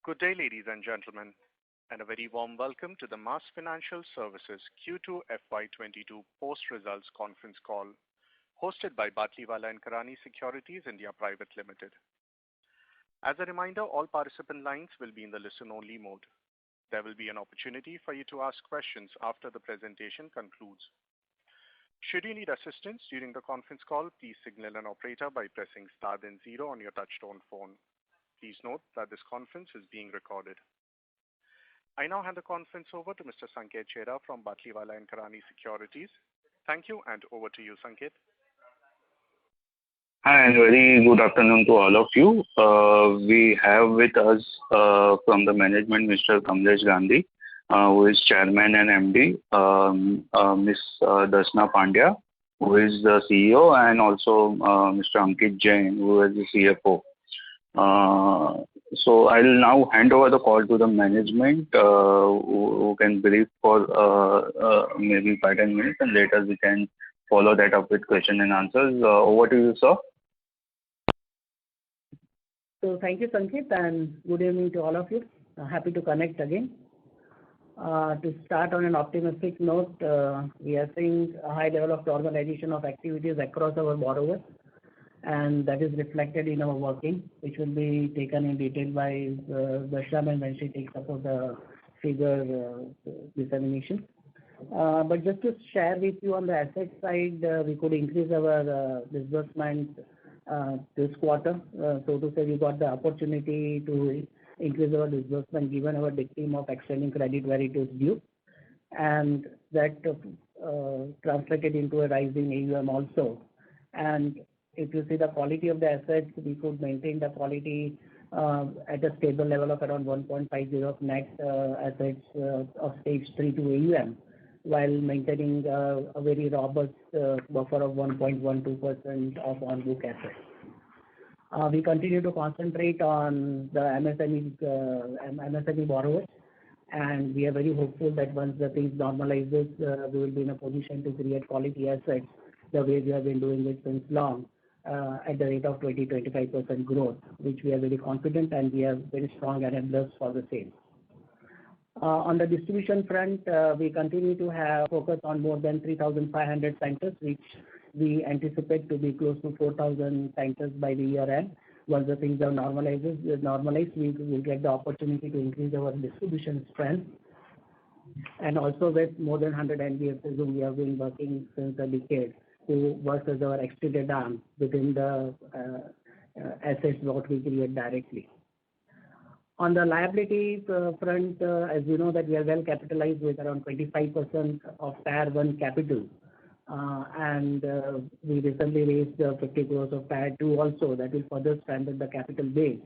Good day, ladies and gentlemen, and a very warm welcome to the Mass Financial Services Q2 FY22 post-results conference call hosted by Batlivala & Karani Securities India Private Limited. As a reminder, all participant lines will be in the listen-only mode. There will be an opportunity for you to ask questions after the presentation concludes. Should you need assistance during the conference call, please signal an operator by pressing star then 0 on your touchtone phone. Please note that this conference is being recorded. I now hand the conference over to Mr. Sanket Chheda from Batlivala & Karani Securities. Thank you, and over to you, Sanket. Hi, and very good afternoon to all of you. We have with us from the management Mr. Kamlesh Gandhi, who is Chairman and MD, Ms. Dasna Pandya, who is the CEO, and also Mr. Ankit Jain, who is the CFO. So I'll now hand over the call to the management, who can brief for maybe 5-10 minutes, and later we can follow that up with question and answers. Over to you, sir. So thank you, Sanket, and good evening to all of you. Happy to connect again. To start on an optimistic note, we are seeing a high level of normalization of activities across our borrowers, and that is reflected in our working, which will be taken in detail by Dasna when she takes up the figure dissemination. But just to share with you on the asset side, we could increase our disbursement this quarter. So to say, we got the opportunity to increase our disbursement given our dictum of extending credit where it is due, and that translated into a rise in AUM also. And if you see the quality of the assets, we could maintain the quality at a stable level of around 1.50 of net assets of stage 3 to AUM, while maintaining a very robust buffer of 1.12% of on-book assets. We continue to concentrate on the MSME borrowers, and we are very hopeful that once the things normalizes, we will be in a position to create quality assets the way we have been doing it since long, at the rate of 20-25% growth, which we are very confident, and we have very strong enablers for the same. On the distribution front, we continue to have focus on more than 3,500 centers, which we anticipate to be close to 4,000 centers by the year end. Once the things are normalized, we will get the opportunity to increase our distribution strength. And also with more than 100 NBFCs whom we have been working since a decade, who work as our extended arm within the assets what we create directly. On the liability front, as you know that we are well capitalized with around 25% of Tier 1 capital, and we recently raised 50 crores of Tier 2 also, that will further strengthen the capital base.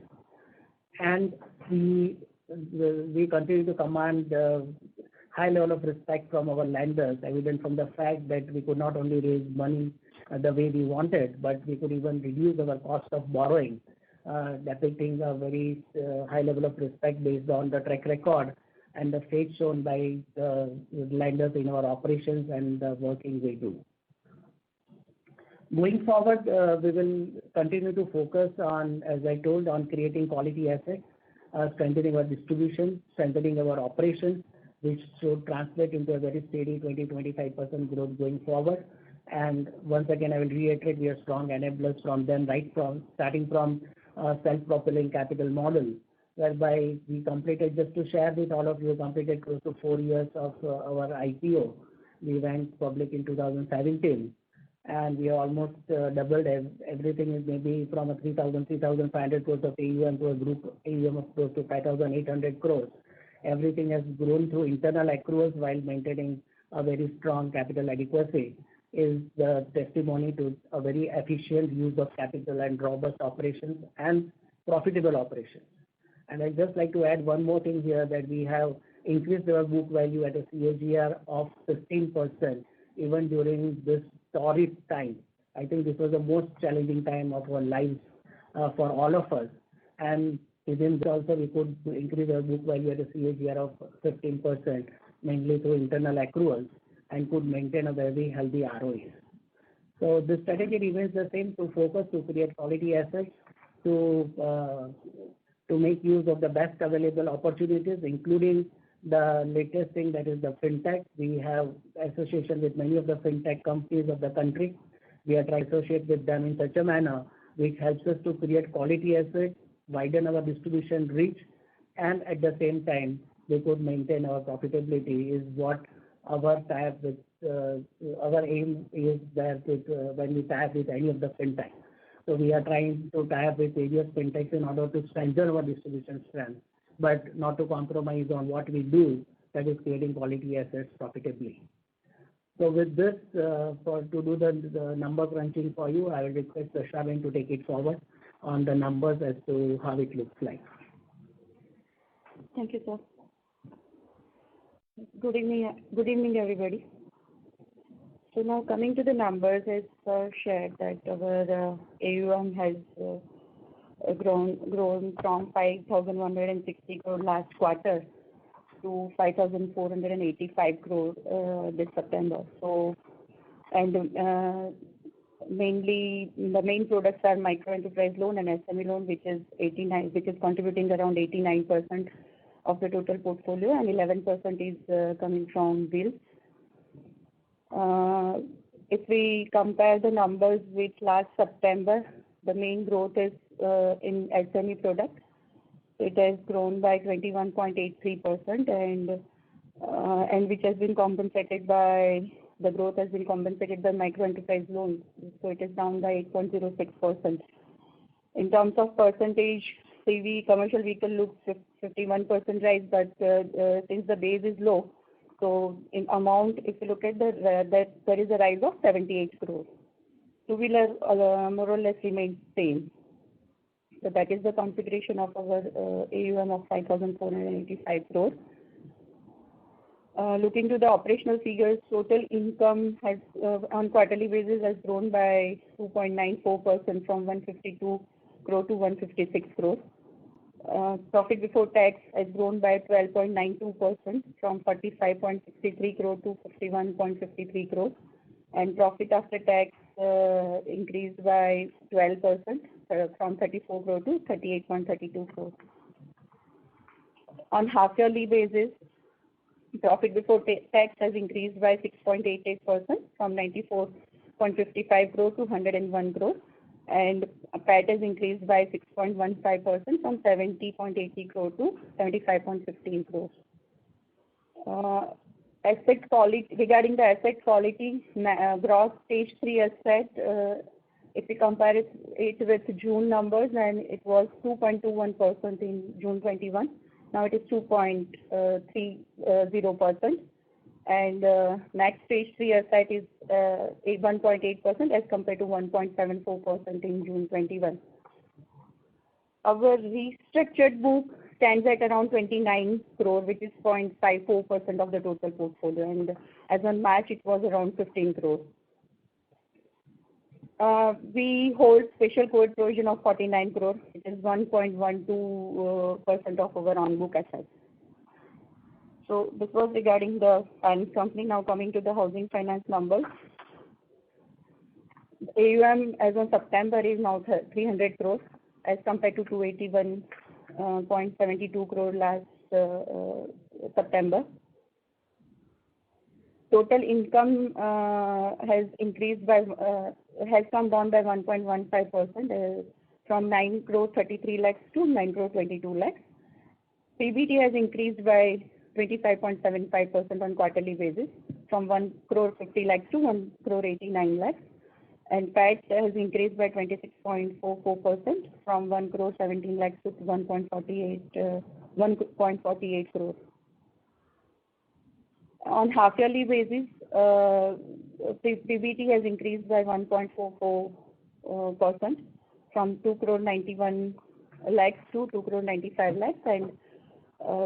And we continue to command high level of respect from our lenders, evident from the fact that we could not only raise money the way we wanted, but we could even reduce our cost of borrowing, depicting a very high level of respect based on the track record and the faith shown by the lenders in our operations and the working we do. Going forward, we will continue to focus on, as I told, on creating quality assets, strengthening our distribution, strengthening our operations, which should translate into a very steady 20-25% growth going forward. And once again, I will reiterate, we are strong enablers from them, starting from self-propelling capital model, whereby we completed, just to share with all of you, completed close to 4 years of our IPO. We went public in 2017, and we almost doubled. Everything is maybe from a 3,500 crores of AUM to a group AUM of close to 5,800 crores. Everything has grown through internal accruals while maintaining a very strong capital adequacy, is the testimony to a very efficient use of capital and robust operations and profitable operations. And I'd just like to add one more thing here, that we have increased our book value at a CAGR of 15% even during this torrid time. I think this was the most challenging time of our lives for all of us. And within this also, we could increase our book value at a CAGR of 15%, mainly through internal accruals, and could maintain a very healthy ROE. So the strategy remains the same, to focus to create quality assets, to to make use of the best available opportunities, including the latest thing, that is the fintech. We have association with many of the fintech companies of the country. We are trying to associate with them in such a manner which helps us to create quality assets, widen our distribution reach, and at the same time we could maintain our profitability is what our tie-up with our aim is there with when we tie up with any of the fintech. So we are trying to tie up with various fintechs in order to strengthen our distribution strength, but not to compromise on what we do, that is creating quality assets profitably. So with this, to do the number crunching for you, I will request Shabin to take it forward on the numbers as to how it looks like. Thank you, sir. Good evening, everybody. So now coming to the numbers, as shared that our AUM has grown from 5,160 crore last quarter to 5,485 crore this September. So, and mainly the main products are micro enterprise loan and SME loan, which is contributing around 89% of the total portfolio, and 11% is coming from bills. If we compare the numbers with last September, the main growth is in SME products. It has grown by 21.83%, and which has been compensated by the growth has been compensated by micro enterprise loans. So it is down by 8.06%. In terms of percentage, CV commercial vehicle looks 51% rise, but since the base is low, so in amount, if you look at that there is a rise of 78 crores. Two-wheeler more or less remains same. So that is the configuration of our AUM of 5,485 crores. Looking to the operational figures, total income has on quarterly basis has grown by 2.94% from 152 crore to 156 crore. Profit before tax has grown by 12.92% from 45.63 crore to 51.53 crore, and profit after tax increased by 12% from 34 crore to 38.32 crore. On half-yearly basis, profit before tax has increased by 6.88% from 94.55 crore to 101 crore, and PAT has increased by 6.15% from 70.80 crore to 75.15 crore. Asset quality, regarding the asset quality, gross stage 3 asset, if we compare it with June numbers, and it was 2.21% in June 21. Now it is 2.30%, and max stage 3 asset is 1.8% as compared to 1.74% in June 21. Our restructured book stands at around 29 crore, which is 0.54% of the total portfolio, and as on March it was around 15 crore. We hold special COVID provision of 49 crore, which is 1.12% of our on-book assets. So this was regarding the finance company. Now coming to the housing finance numbers. AUM as on September is now 300 crores as compared to 281.72 crore last September. Total income has increased by has come down by 1.15% from 9 crore 33 lakhs to 9 crore 22 lakhs. PBT has increased by 25.75% on quarterly basis from 1 crore 50 lakhs to 1 crore 89 lakhs, and PAT has increased by 26.44% from 1 crore 17 lakhs to 1.48 crore. On half-yearly basis, PBT has increased by 1.44% from 2 crore 91 lakhs to 2 crore 95 lakhs, and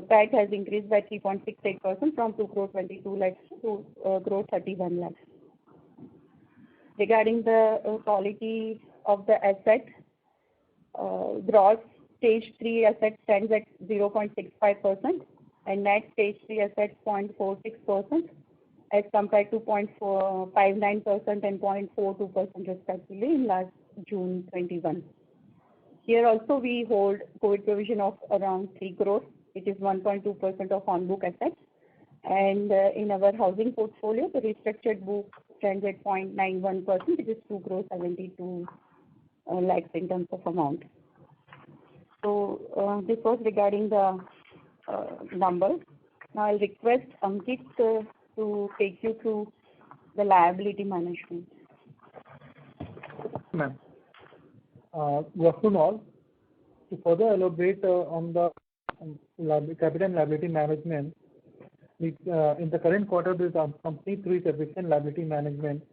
PAT has increased by 3.68% from 2 crore 22 lakhs to crore 31 lakhs. Regarding the quality of the asset, gross stage 3 asset stands at 0.65%, and net stage 3 assets 0.46% as compared to 0.59% and 0.42% respectively in last June 21. Here also we hold COVID provision of around 3 crores, which is 1.2% of on-book assets. And in our housing portfolio, the restructured book stands at 0.91%, which is 2 crores 72 lakhs in terms of amount. So this was regarding the numbers. Now I'll request Ankit to take you through the liability management. Ma'am. Good afternoon all. To further elaborate on the capital and liability management, in the current quarter, the company through its efficient liability management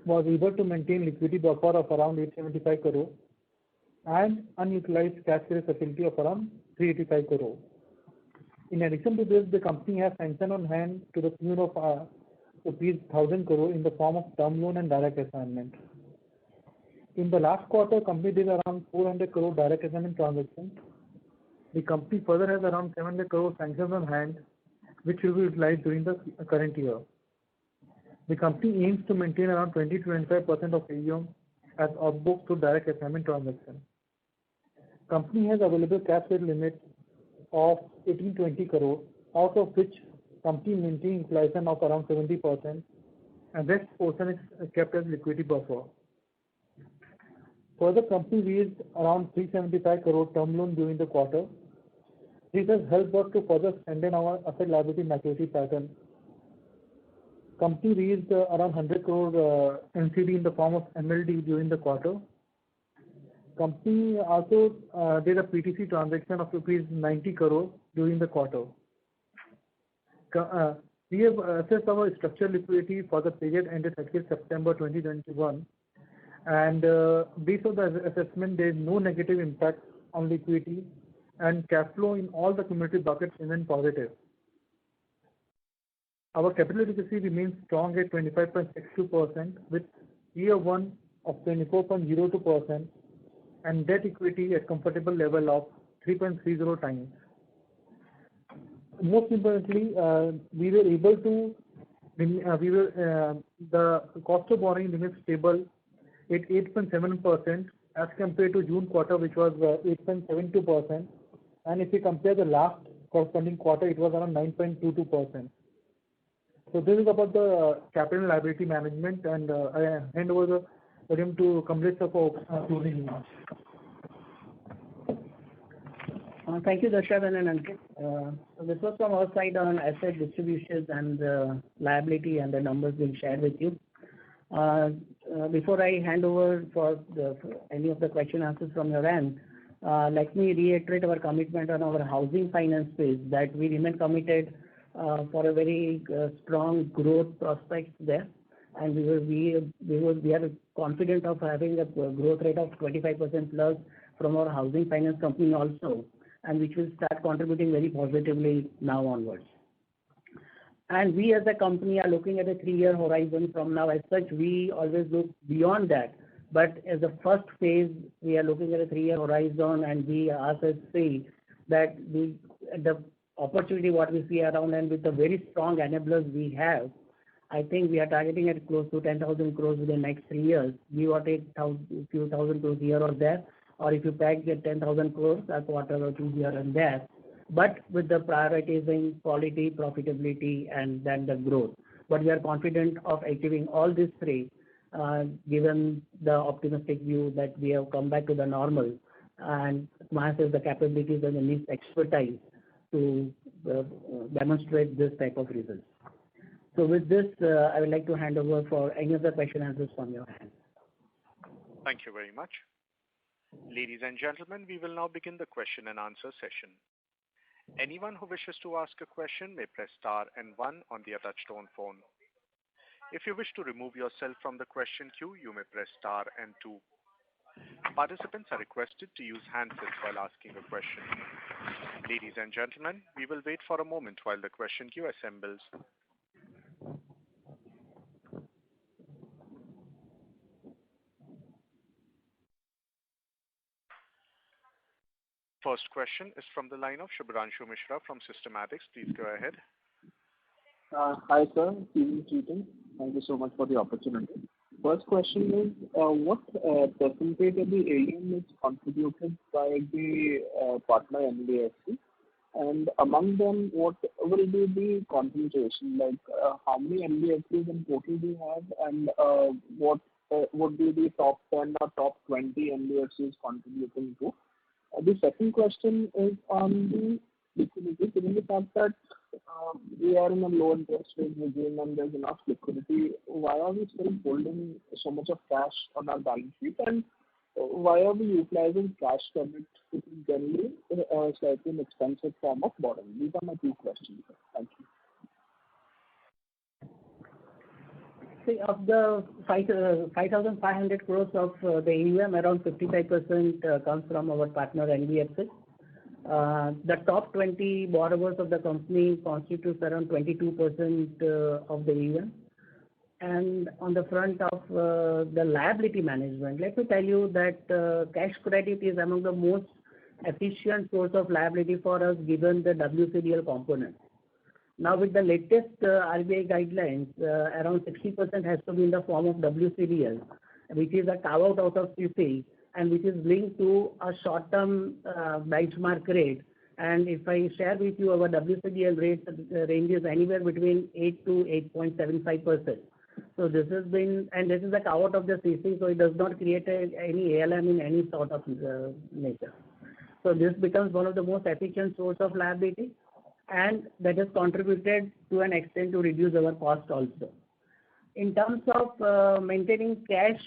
was able to maintain liquidity buffer of around 875 crore and unutilized cash credit facility of around 385 crore. In addition to this, the company has sanction on hand to the tune of rupees 1,000 crore in the form of term loan and direct assignment. In the last quarter, company did around 400 crore direct assignment transactions. The company further has around 700 crore sanctions on hand, which will be utilized during the current year. The company aims to maintain around 20-25% of AUM as off-book through direct assignment transactions. Company has available cash credit limit of 1820 crore, out of which company maintains utilization of around 70%, and rest portion is kept as liquidity buffer. Further, company raised around 375 crore term loan during the quarter. This has helped us to further strengthen our asset liability maturity pattern. Company raised around 100 crore NCD in the form of MLD during the quarter. Company also did a PTC transaction of rupees 90 crore during the quarter. We have assessed our structured liquidity for the period ended 30th September 2021, and based on the assessment, there is no negative impact on liquidity, and cash flow in all the cumulative buckets remain positive. Our capital adequacy remains strong at 25.62% with Tier 1 of 24.02% and debt equity at comfortable level of 3.30 times. Most importantly, we were able to the cost of borrowing remains stable at 8.7% as compared to June quarter, which was 8.72%, and if we compare the last corresponding quarter, it was around 9.22%. So this is about the capital and liability management, and I hand over the podium to Kamlesh for closing remarks. Thank you, Darshan and Ankit. So this was from our side on asset distributions and liability and the numbers being shared with you. Before I hand over for any of the question answers from your end, let me reiterate our commitment on our housing finance space, that we remain committed for a very strong growth prospects there, and we are confident of having a growth rate of 25% plus from our housing finance company also, and which will start contributing very positively now onwards. And we as a company are looking at a 3-year horizon from now. As such, we always look beyond that. But as the first phase, we are looking at a 3-year horizon, and we ourselves see that the opportunity what we see around, and with the very strong enablers we have, I think we are targeting at close to 10,000 crores within the next 3 years. We will take few thousand crores here or there, or if you pack get 10,000 crores a quarter or two here and there, but with the prioritizing quality, profitability, and then the growth. But we are confident of achieving all these three, given the optimistic view that we have come back to the normal, and Mars has the capabilities and the niche expertise to demonstrate this type of results. So with this, I would like to hand over for any other question answers from your hand. Thank you very much. Ladies and gentlemen, we will now begin the question and answer session. Anyone who wishes to ask a question may press star and 1 on their touchtone phone. If you wish to remove yourself from the question queue, you may press star and 2. Participants are requested to use handsets while asking a question. Ladies and gentlemen, we will wait for a moment while the question queue assembles. First question is from the line of Shubhranshu Mishra from Systematix. Please go ahead. Hi sir, Thank you so much for the opportunity. first question is, what percentage of the AUM is contributed by the partner NBFC? And among them, what will be the concentration? Like, how many NBFCs in total do you have, and what would be the top 10 or top 20 NBFCs contributing to? The second question is on the liquidity. Given the fact that we are in a low interest rate regime and there's enough liquidity, why are we still holding so much of cash on our balance sheet? And why are we utilizing cash credit, which is generally a slightly an expensive form of borrowing? These are my two questions. Thank you. See, of the 5,500 crores of the AUM, around 55% comes from our partner NBFC. The top 20 borrowers of the company constitutes around 22% of the AUM. And on the front of the liability management, let me tell you that cash credit is among the most efficient source of liability for us given the WCDL component. Now with the latest RBI guidelines, around 60% has to be in the form of WCDL, which is a carve out of CC and which is linked to a short-term benchmark rate. And if I share with you our WCDL rate ranges anywhere between 8 to 8.75%. So this has been, and this is a carve out of the CC, so it does not create any ALM in any sort of nature. So this becomes one of the most efficient source of liability, and that has contributed to an extent to reduce our cost also. In terms of maintaining cash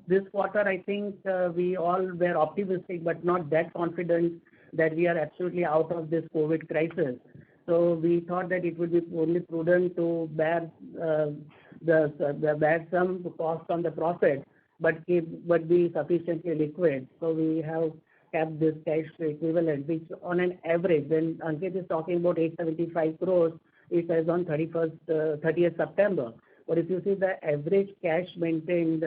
this quarter, I think we all were optimistic but not that confident that we are absolutely out of this COVID crisis. So we thought that it would be only prudent to bear some cost on the profit, but be sufficiently liquid. So we have kept this cash equivalent, which on an average, when Ankit is talking about 875 crores, it says on 30th September. But if you see the average cash maintained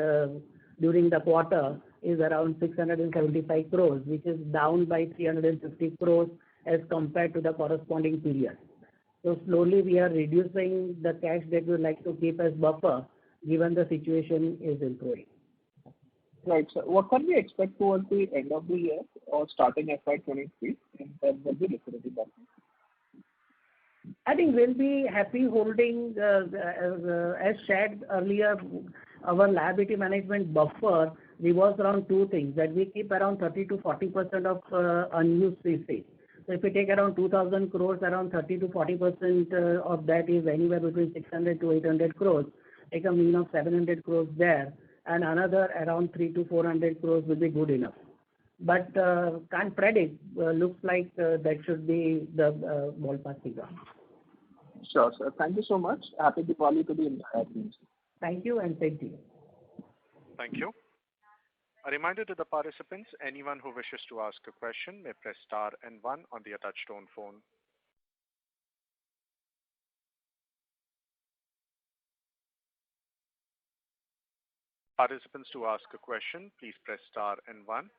during the quarter is around 675 crores, which is down by 350 crores as compared to the corresponding period. So slowly we are reducing the cash that we would like to keep as buffer given the situation is improving. Right, sir. What can we expect towards the end of the year or starting FY23 in terms of the liquidity buffer? I think we'll be happy holding, as shared earlier, our liability management buffer revolves around two things, that we keep around 30 to 40% of unused CC. So if we take around 2,000 crores, around 30 to 40% of that is anywhere between 600 to 800 crores. Take a mean of 700 crores there, and another around 3 to 400 crores will be good enough. But can't predict. Looks like that should be the ballpark figure. Sure, sir. Thank you so much. Happy Diwali to the entire team. Thank you, and thank you. Thank you. A reminder to the participants, anyone who wishes to ask a question may press star and 1 on their touchtone phone. Participants, to ask a question, please press star and 1.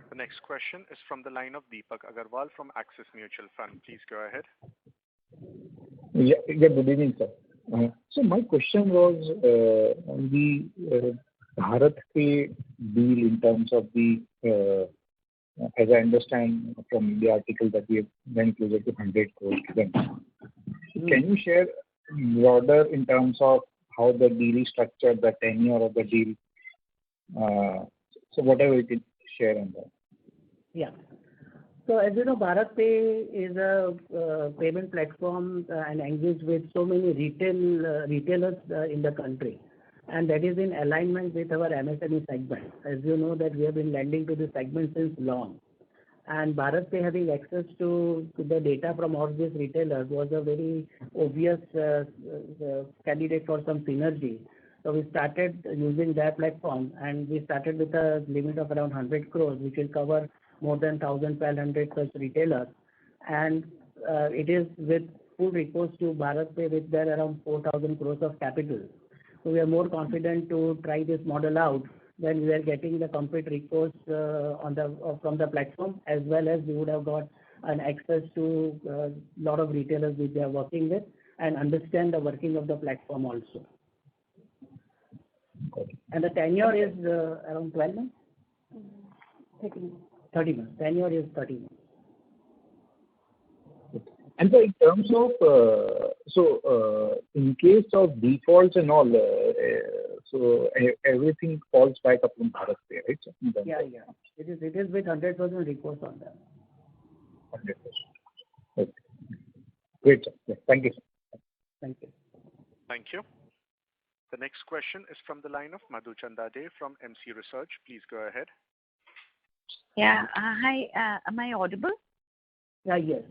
The next question is from the line of Deepak Agarwal from Axis Mutual Fund. Please go ahead. Yeah, good evening, sir. So my question was on the Bharat Pay deal in terms of the, as I understand from the article that we have went closer to 100 crores. Can you share broader in terms of how the deal is structured, the tenure of the deal? So whatever you can share on that. Yeah. So as you know, Bharat Pay is a payment platform and engaged with so many retailers in the country, and that is in alignment with our MSME segment. As you know that we have been lending to this segment since long, and Bharat Pay having access to the data from all these retailers was a very obvious candidate for some synergy. So we started using their platform, and we started with a limit of around 100 crores, which will cover more than 1,500 such retailers. And it is with full recourse to Bharat Pay with their around 4,000 crores of capital. So we are more confident to try this model out when we are getting the complete recourse from the platform, as well as we would have got an access to a lot of retailers which they are working with and understand the working of the platform also. Okay. And the tenure is around 12 months? 30 months. 30 months. Tenure is 30 months. And so in terms of, in case of defaults and all, everything falls back upon BharatPe, right? Sir? Yeah. It is with 100% recourse on that. 100%. Okay. Great, sir. Yeah, thank you, sir. Thank you. Thank you. The next question is from the line of Madhu Chandade from MC Research. Please go ahead. Yeah. Hi. Am I audible? Yes.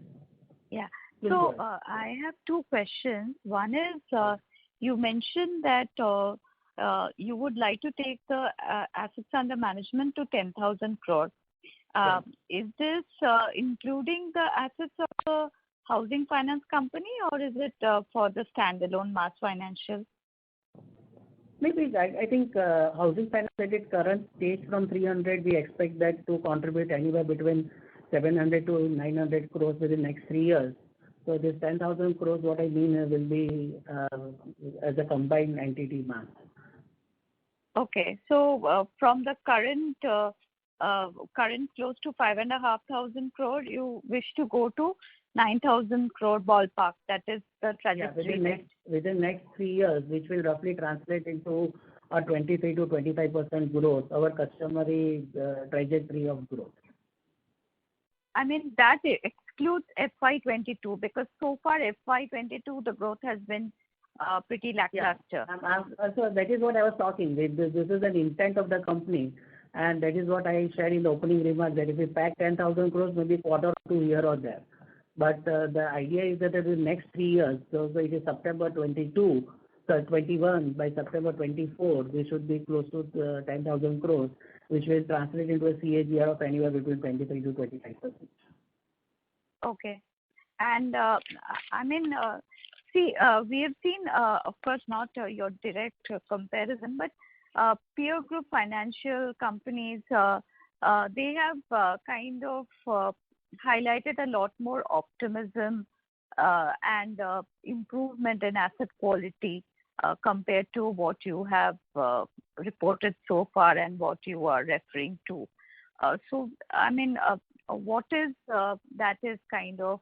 Yeah. Please So go ahead. I have two questions. One is you mentioned that you would like to take the assets under management to 10,000 crores. Right. Is this including the assets of the housing finance company, or is it for the standalone Mass Financial? Maybe I think housing finance at its current stage from 300, we expect that to contribute anywhere between 700 to 900 crores within the next 3 years. So this 10,000 crores, what I mean will be as a combined entity mass. Okay. So from the current close to 5,500 crore, you wish to go to 9,000 crore ballpark. That is the trajectory. Yeah, within next 3 years, which will roughly translate into a 23 to 25% growth, our customary trajectory of growth. I mean, that excludes FY22, because so far FY22, the growth has been pretty lackluster. So that is what I was talking. This is an intent of the company, and that is what I shared in the opening remarks, that if we pack 10,000 crores, maybe quarter or two here or there. But the idea is that in the next 3 years, so it is September 22, so 21, by September 24, we should be close to 10,000 crores, which will translate into a CAGR of anywhere between 23 to 25%. Okay. And I mean, see, we have seen, of course, not your direct comparison, but peer group financial companies, they have kind of highlighted a lot more optimism and improvement in asset quality compared to what you have reported so far and what you are referring to. So, I mean, what is that is kind of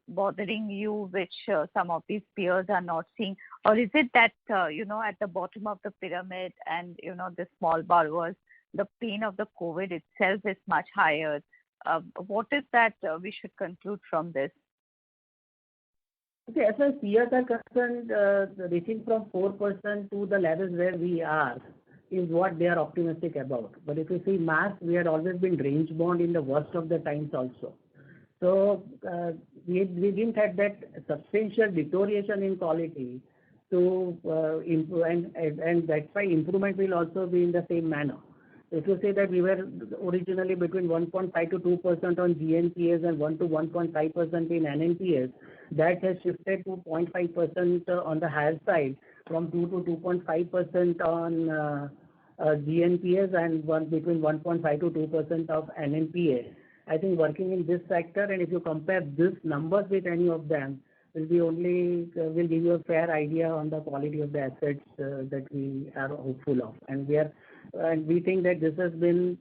bothering you, which some of these peers are not seeing? Or is it that, at the bottom of the pyramid and, the small borrowers, the pain of the COVID itself is much higher? What is that we should conclude from this? Okay, as far as peers are concerned, reaching from 4% to the levels where we are is what they are optimistic about. But if you see mass, we had always been range bound in the worst of the times also. So we didn't have that substantial deterioration in quality to improve, and that's why improvement will also be in the same manner. If you say that we were originally between 1.5 to 2% on GNPAs and 1 to 1.5% in NNPAs, that has shifted to 0.5% on the higher side, from 2 to 2.5% on GNPAs and between 1.5 to 2% of NNPA. I think working in this sector, and if you compare these numbers with any of them, will give you a fair idea on the quality of the assets that we are hopeful of. And we think that this has been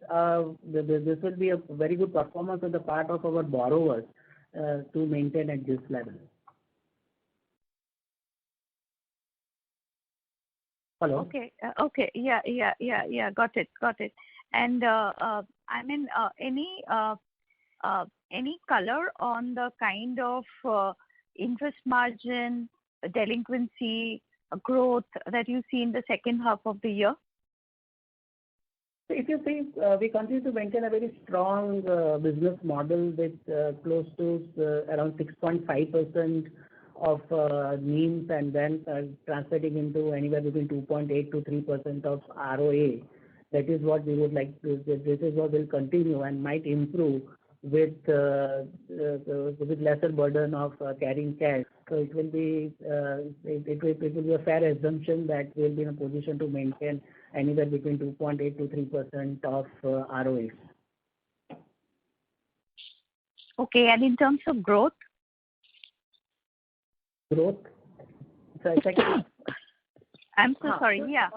this will be a very good performance on the part of our borrowers to maintain at this level. Hello. Okay. Yeah. Got it. And I mean, any color on the kind of interest margin, delinquency, growth that you see in the second half of the year? If you see, we continue to maintain a very strong business model with close to around 6.5% of NIMs, and then translating into anywhere between 2.8 to 3% of ROA. That is what we would like to. This is what will continue and might improve with lesser burden of carrying cash. So it will be a fair assumption that we'll be in a position to maintain anywhere between 2.8 to 3% of ROAs. Okay, and in terms of growth? Growth? So second. I'm so sorry. Yeah.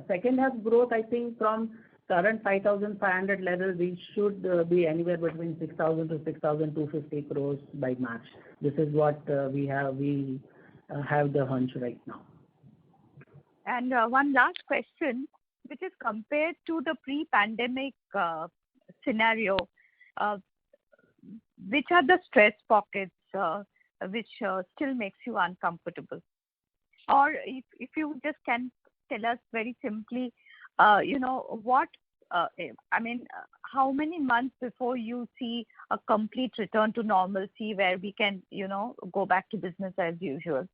Second half growth, I think from current 5,500 level, we should be anywhere between 6,000 to 6,250 crores by March. This is what we have the hunch right now. And one last question, which is compared to the pre-pandemic scenario, which are the stress pockets which still makes you uncomfortable? Or if you just can tell us very simply, what, how many months before you see a complete return to normalcy where we can, go back to business as usual?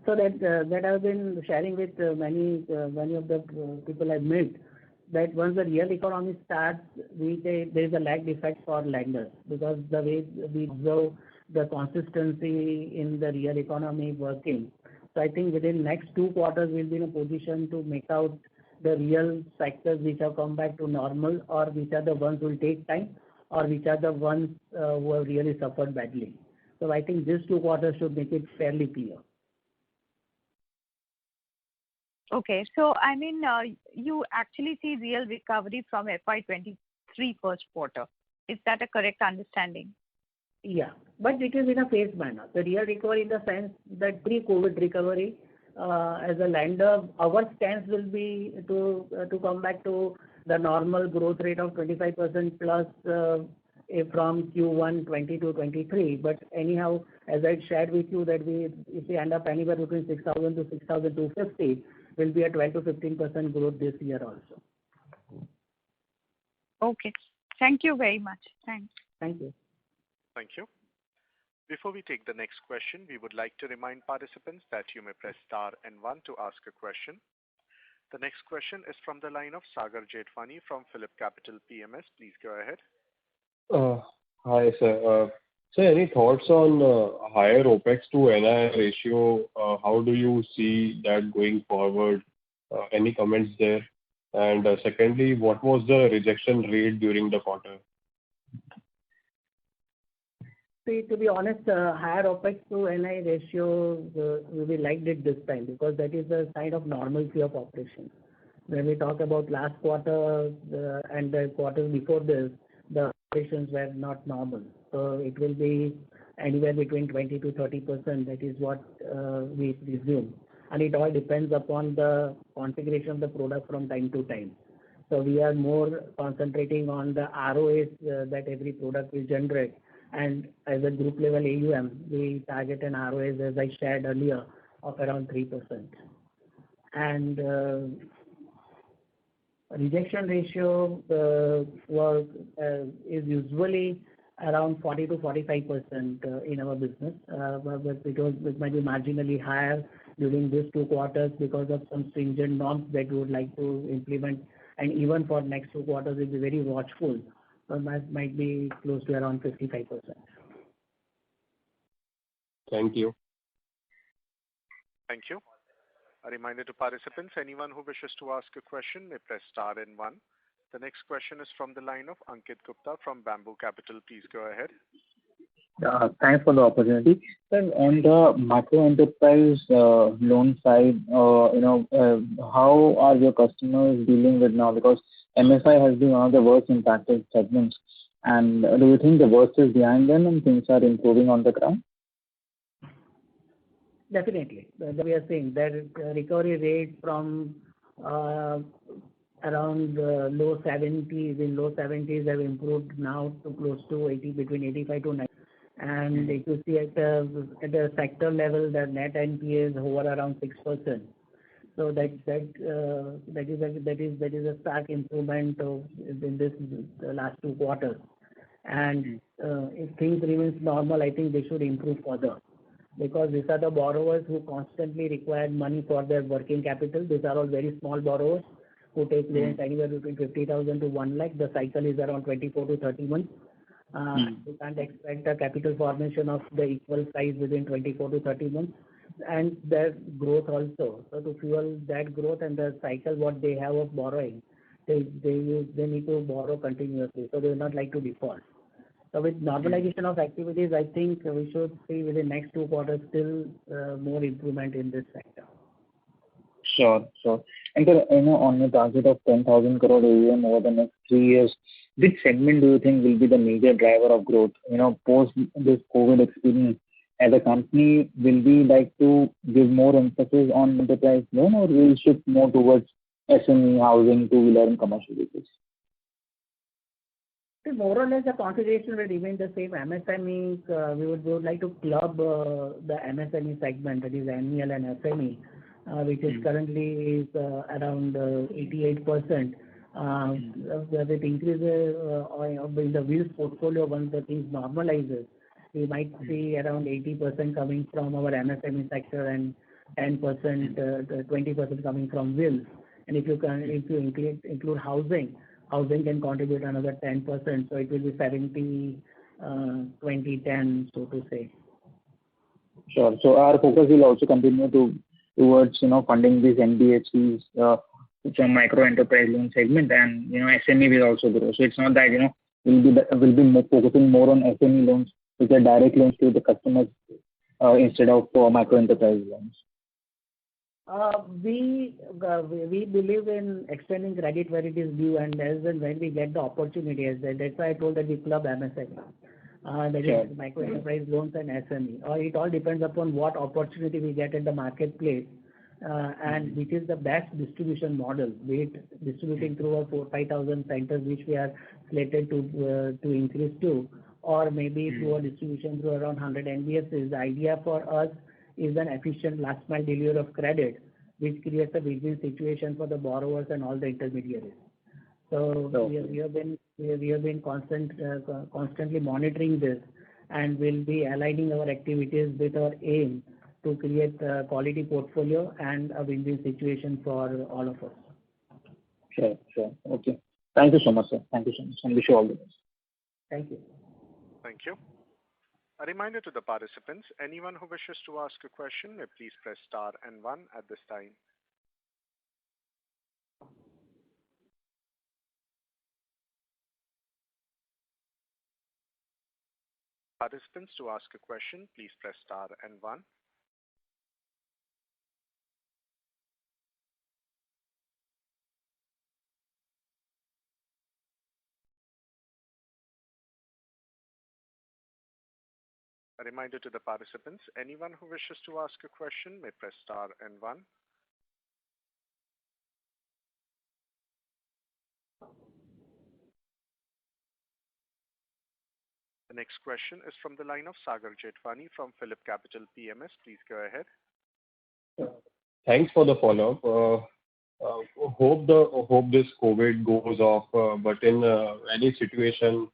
So that I've been sharing with many of the people I've met, that once the real economy starts, there is a lag effect for lenders, because the way we observe the consistency in the real economy working. So I think within next 2 quarters, we'll be in a position to make out the real sectors which have come back to normal, or which are the ones who will take time, or which are the ones who have really suffered badly. So I think these 2 quarters should make it fairly clear. Okay, so you actually see real recovery from FY23 first quarter. Is that a correct understanding? Yeah, but it is in a phased manner. The real recovery in the sense that pre-COVID recovery, as a lender, our stance will be to come back to the normal growth rate of 25% plus from Q1 22-23. But anyhow, as I shared with you, that if we end up anywhere between 6,000 to 6,250, will be a 12 to 15% growth this year also. Okay, thank you very much. Thanks. Thank you. Thank you. Before we take the next question, we would like to remind participants that you may press star and 1 to ask a question. The next question is from the line of Sagar Jethwani from Phillip Capital PMS. Please go ahead. Hi, sir. So any thoughts on higher OPEX to NII ratio? How do you see that going forward? Any comments there? And secondly, what was the rejection rate during the quarter? See, to be honest, higher OPEX to NII ratio, we liked it this time, because that is a sign of normalcy of operations. When we talk about last quarter and the quarters before this, the operations were not normal. So it will be anywhere between 20 to 30%. That is what we presume. And it all depends upon the configuration of the product from time to time. So we are more concentrating on the ROAs that every product will generate. And as a group level AUM, we target an ROAs, as I shared earlier, of around 3%. And rejection ratio is usually around 40 to 45% in our business, but it might be marginally higher during these 2 quarters because of some stringent norms that we would like to implement. And even for next 2 quarters, we'll be very watchful. So that might be close to around 55%. Thank you. Thank you. A reminder to participants, anyone who wishes to ask a question may press star and 1. The next question is from the line of Ankit Gupta from Bamboo Capital. Please go ahead. Thanks for the opportunity. Sir, on the micro enterprise loan side, how are your customers dealing with now? Because MFI has been one of the worst impacted segments. And do you think the worst is behind them and things are improving on the ground? Definitely. We are seeing that recovery rate from around low 70s, in low 70s have improved now to close to 80, between 85 to 90. And if you see at the sector level, the net NPAs hover around 6%. So that is a stark improvement in this last 2 quarters. And if things remain normal, I think they should improve further, because these are the borrowers who constantly require money for their working capital. These are all very small borrowers who take loans anywhere between 50,000 to 1 lakh. The cycle is around 24 to 30 months. You can't expect a capital formation of the equal size within 24 to 30 months. And their growth also. So to fuel that growth and the cycle what they have of borrowing, they need to borrow continuously. So they will not like to default. So with normalization of activities, I think we should see within next 2 quarters still more improvement in this sector. Sure. And sir, on your target of 10,000 crore AUM over the next 3 years, which segment do you think will be the major driver of growth? Post this COVID experience, as a company, will we like to give more emphasis on enterprise loan, or will we shift more towards SME, housing, two-wheeler, and commercial vehicles? More or less, the configuration will remain the same. MSME, we would like to club the MSME segment, that is MEL and SME, which is currently around 88%. With increase in the wheels portfolio, once the things normalizes, we might see around 80% coming from our MSME sector and 20% coming from wheels. And if you include housing can contribute another 10%, so it will be 70, 20, 10, so to say. Sure. So our focus will also continue towards funding these NBFCs from micro enterprise loan segment, and SME will also grow. So it's not that we'll be focusing more on SME loans, which are direct loans to the customers instead of micro enterprise loans. We believe in extending credit where it is due, and as and when we get the opportunity, that's why I told that we club MSME. That is micro enterprise loans and SME. It all depends upon what opportunity we get in the marketplace, and which is the best distribution model, be it distributing through our 4,000-5,000 centers which we are slated to increase to, or maybe through a distribution through around 100 NBFCs. The idea for us is an efficient last mile delivery of credit, which creates a win-win situation for the borrowers and all the intermediaries. So we have been constantly monitoring this, and will be aligning our activities with our aim to create a quality portfolio and a win-win situation for all of us. Sure. Okay. Thank you so much, sir. Thank you so much, and wish you all the best. Thank you. Thank you. A reminder to the participants, anyone who wishes to ask a question may please press star and 1 at this time. Participants, to ask a question, please press star and 1. A reminder to the participants, anyone who wishes to ask a question may press star and 1. The next question is from the line of Sagar Jetwani from Phillip Capital PMS. Please go ahead. Thanks for the follow-up. Hope this COVID goes off, but in any situation,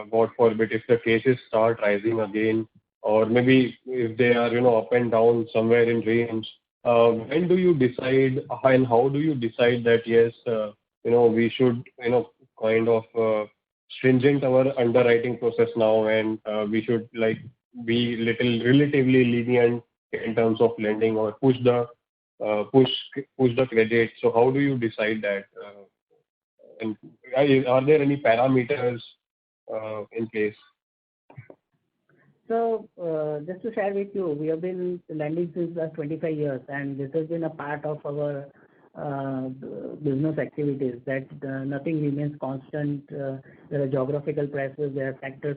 God forbid, if the cases start rising again, or maybe if they are up and down somewhere in range, when do you decide and how do you decide that yes, we should kind of stringent our underwriting process now, and we should be relatively lenient in terms of lending, or push the credit? So how do you decide that? And are there any parameters in place? So just to share with you, we have been lending since last 25 years, and this has been a part of our business activities, that nothing remains constant. There are geographical pressures, there are sector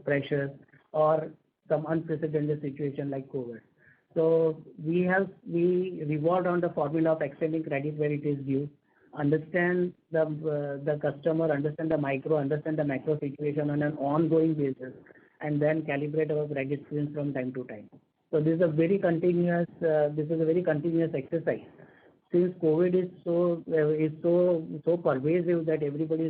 pressures, or some unprecedented situation like COVID. So we revolved on the formula of extending credit where it is due, understand the customer, understand the micro, understand the macro situation on an ongoing basis, and then calibrate our credit screens from time to time. So this is a very continuous exercise. Since COVID is so pervasive that everybody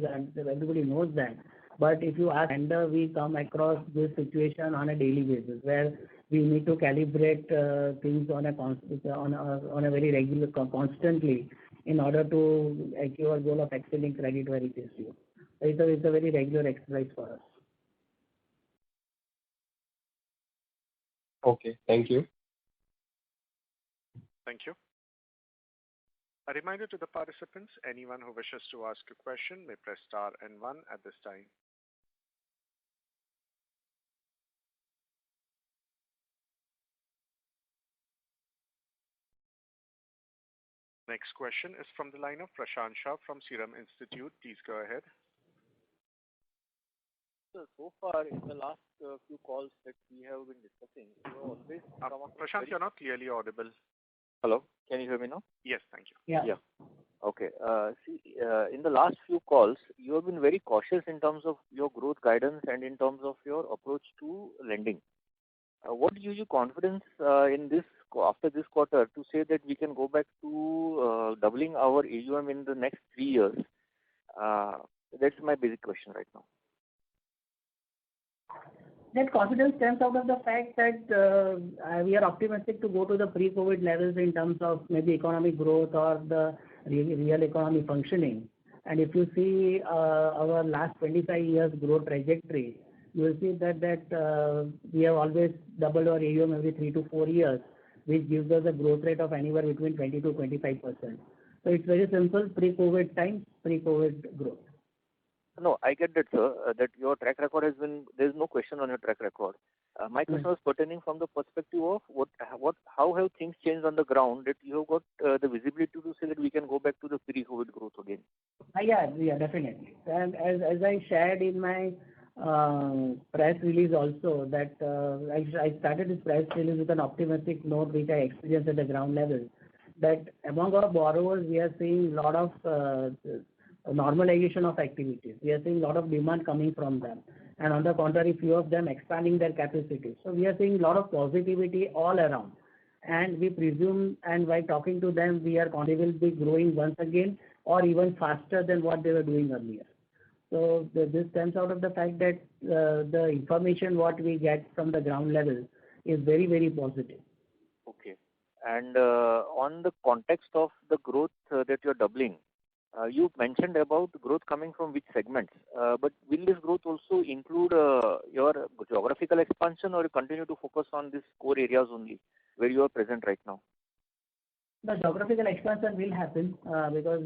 knows that. But if you ask lender, we come across this situation on a daily basis, where we need to calibrate things on a very regular, constantly, in order to achieve our goal of exceeding credit very ratio. It's a very regular exercise for us. Okay, thank you. Thank you. A reminder to the participants, anyone who wishes to ask a question may press star and one at this time. Next question is from the line of Prashant Shah from Serum Institute. Please go ahead. So far in the last few calls that we have been discussing, you always Prashant, you're not clearly audible. Hello, can you hear me now? Yes, thank you. Yeah. Okay. In the last few calls, you have been very cautious in terms of your growth guidance and in terms of your approach to lending. What gives you confidence in this after this quarter to say that we can go back to doubling our AUM in the next 3 years? That's my basic question right now. That confidence stems out of the fact that we are optimistic to go to the pre-COVID levels in terms of maybe economic growth or the real economy functioning. And if you see our last 25 years growth trajectory, you will see that we have always doubled our AUM every 3 to 4 years, which gives us a growth rate of anywhere between 20 to 25%. So it's very simple, pre-COVID times, pre-COVID growth. No, I get that, sir, that your track record has been, there's no question on your track record. My question was pertaining from the perspective of how have things changed on the ground that you have got the visibility to say that we can go back to the pre-COVID growth again? Yeah, definitely. And as I shared in my press release also, that I started this press release with an optimistic note which I experienced at the ground level, that among our borrowers we are seeing a lot of normalization of activities. We are seeing a lot of demand coming from them, and on the contrary, few of them expanding their capacity. So we are seeing a lot of positivity all around, and we presume, and by talking to them, they will be growing once again or even faster than what they were doing earlier. So this stems out of the fact that the information what we get from the ground level is very, very positive. Okay. And on the context of the growth that you're doubling, you mentioned about growth coming from which segments, but will this growth also include your geographical expansion, or you continue to focus on these core areas only where you are present right now? The geographical expansion will happen because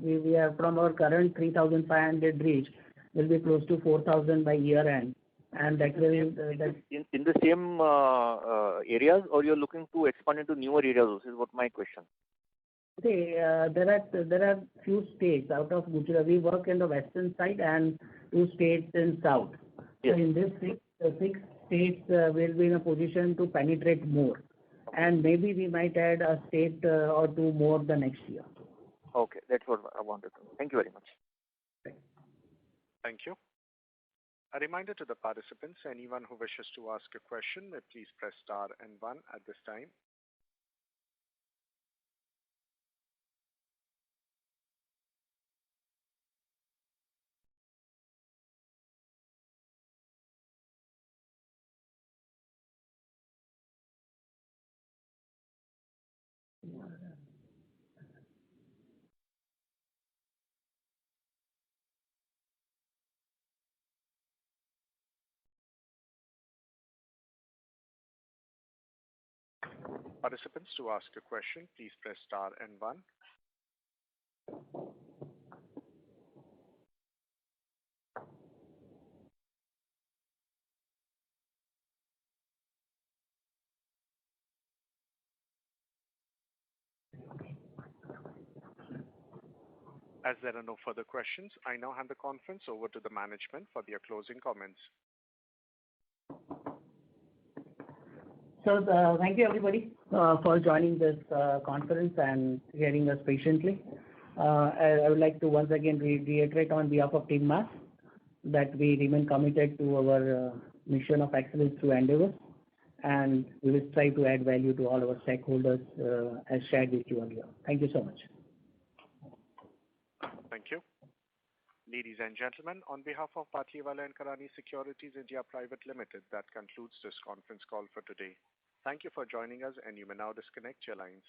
we are from our current 3,500 reach will be close to 4,000 by year end, and that will in the same areas, or you're looking to expand into newer areas? This is what my question. Okay, there are few states out of Gujarat. We work in the western side and 2 states in south. Yes. So in this 6 states, we'll be in a position to penetrate more, and maybe we might add a state or 2 more the next year. Okay, that's what I wanted to know. Thank you very much. Thank you. A reminder to the participants, anyone who wishes to ask a question may please press star and one at this time. Participants, to ask a question, please press star and one. As there are no further questions, I now hand the conference over to the management for their closing comments. So thank you everybody for joining this conference and hearing us patiently. I would like to once again reiterate on behalf of Team MAS that we remain committed to our mission of excellence through endeavors, and we will try to add value to all our stakeholders as shared with you earlier. Thank you so much. Thank you. Ladies and gentlemen, on behalf of Batlivala & Karani Securities India Private Limited, that concludes this conference call for today. Thank you for joining us, and you may now disconnect your lines.